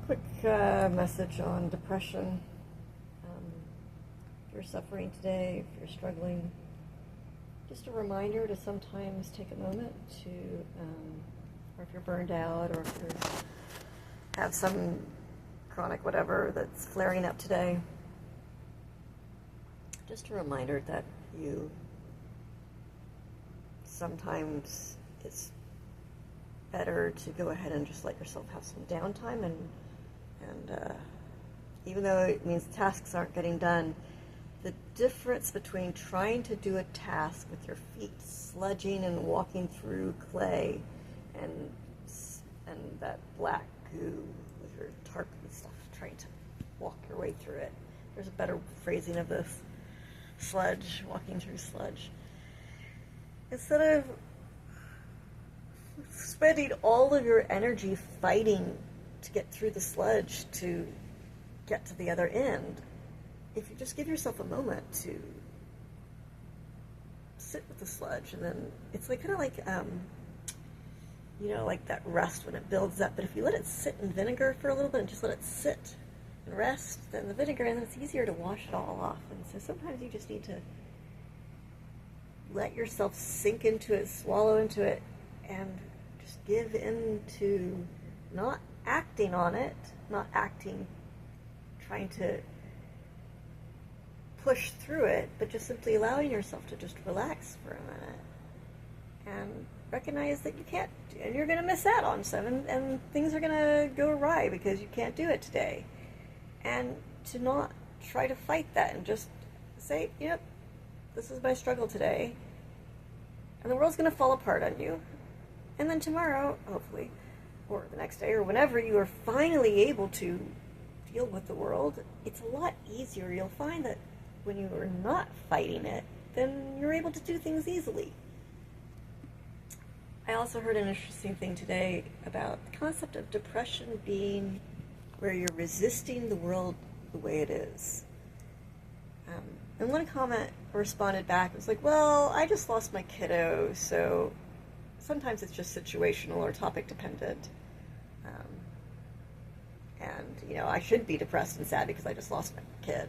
Quick message on depression. If you're suffering today, if you're struggling, just a reminder to sometimes take a moment to, or if you're burned out, or if you have some chronic whatever that's flaring up today, just a reminder that you sometimes it's better to go ahead and just let yourself have some downtime, and even though it means tasks aren't getting done, the difference between trying to do a task with your feet sludging and walking through clay and that black goo with your tarp and stuff, trying to walk your way through it. There's a better phrasing of this. Sludge, walking through sludge. Instead of spending all of your energy fighting to get through the sludge to get to the other end, if you just give yourself a moment to sit with the sludge, and then it's like kind of like like that rust when it builds up. But if you let it sit in vinegar for a little bit and just let it sit and rest, then the vinegar, and then it's easier to wash it all off. And so sometimes you just need to let yourself sink into it, swallow into it, and just give in to not acting on it, not acting, trying to push through it, but just simply allowing yourself to just relax for a minute and recognize that you can't, and you're going to miss out on some, and things are going to go awry because you can't do it today. And to not try to fight that and just say, yep, this is my struggle today, and the world's going to fall apart on you. And then tomorrow, hopefully, or the next day, or whenever you are finally able to deal with the world, it's a lot easier. You'll find that when you are not fighting it, then you're able to do things easily. I also heard an interesting thing today about the concept of depression being where you're resisting the world the way it is. And one comment responded back, it was like, well, I just lost my kiddo, so sometimes it's just situational or topic dependent. And I should be depressed and sad because I just lost my kid.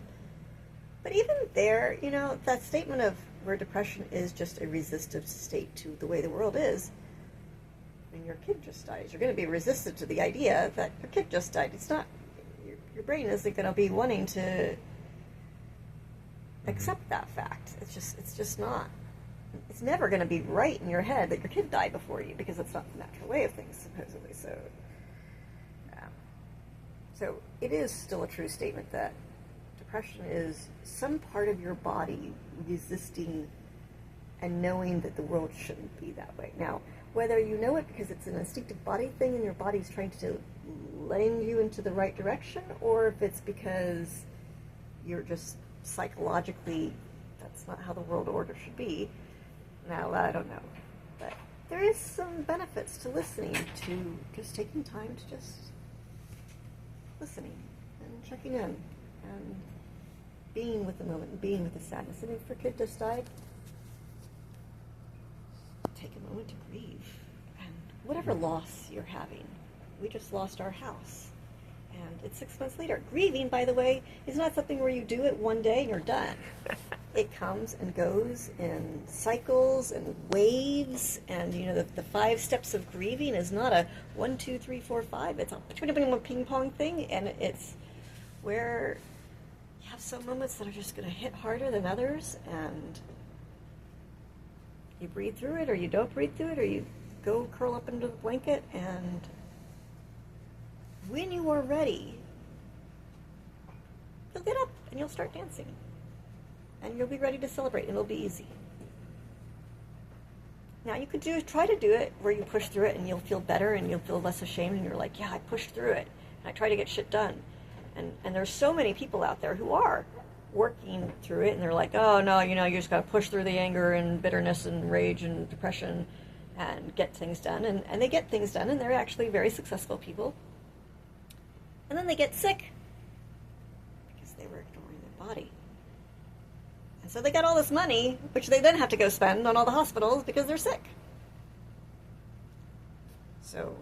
But even there, that statement of where depression is just a resistive state to the way the world is, when your kid just dies, you're going to be resistant to the idea that your kid just died. It's not, your brain isn't going to be wanting to accept that fact. It's just not. It's never going to be right in your head that your kid died before you, because it's not the natural way of things, supposedly. So it is still a true statement that depression is some part of your body resisting and knowing that the world shouldn't be that way. Now, whether you know it because it's an instinctive body thing and your body's trying to letting you into the right direction, or if it's because you're just psychologically, that's not how the world order should be. Now, I don't know. But there is some benefits to listening, to just taking time to just listening and checking in and being with the moment and being with the sadness. And if your kid just died, take a moment to grieve. And whatever loss you're having, we just lost our house. And it's 6 months later. Grieving, by the way, is not something where you do it one day and you're done. It comes and goes in cycles and waves, and the 5 steps of grieving is not a 1, 2, 3, 4, 5. It's a ping pong thing, and it's where you have some moments that are just going to hit harder than others, and you breathe through it, or you don't breathe through it, or you go curl up into the blanket, and when you are ready, you'll get up and you'll start dancing. And you'll be ready to celebrate, and it'll be easy. Now, you could try to do it where you push through it, and you'll feel better, and you'll feel less ashamed, and you're like, yeah, I pushed through it, and I try to get shit done. And there's so many people out there who are working through it, and they're like, oh, no, you just got to push through the anger and bitterness and rage and depression and get things done. And they get things done, and they're actually very successful people. And then they get sick because they were ignoring their body. And so they got all this money, which they then have to go spend on all the hospitals because they're sick. So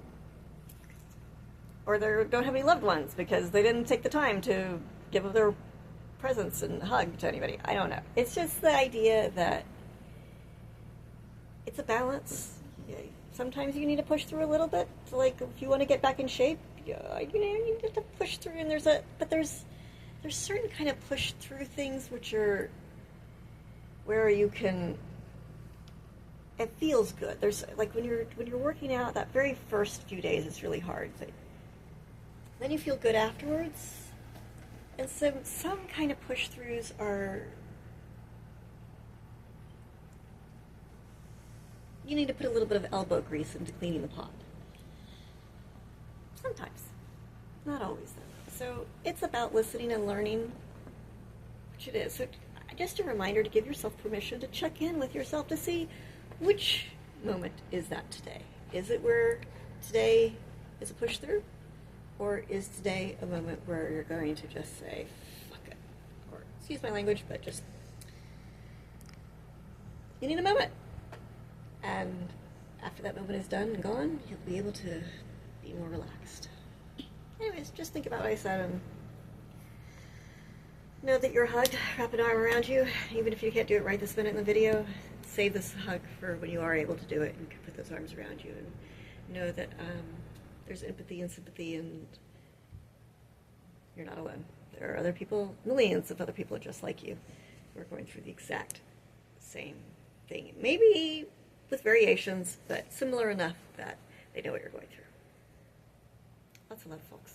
or they don't have any loved ones because they didn't take the time to give their presents and hug to anybody. I don't know. It's just the idea that it's a balance. Sometimes you need to push through a little bit. So like if you want to get back in shape, you need to push through. And there's certain kind of push through things which are where you can. It feels good. There's like when you're working out, that very first few days it's really hard. But then you feel good afterwards. And so some kind of push throughs are. You need to put a little bit of elbow grease into cleaning the pot. Sometimes. Not always, though. So it's about listening and learning, which it is. So just a reminder to give yourself permission to check in with yourself to see which moment is that today. Is it where today is a push through? Or is today a moment where you're going to just say, fuck it? Or, excuse my language, but just, you need a moment. And after that moment is done and gone, you'll be able to be more relaxed. Anyways, just think about what I said and know that you're hugged. Wrap an arm around you. Even if you can't do it right this minute in the video, save this hug for when you are able to do it and put those arms around you. And know that there's empathy and sympathy, and you're not alone. There are other people, millions of other people just like you, who are going through the exact same thing. Maybe with variations, but similar enough that they know what you're going through. Lots of love, folks.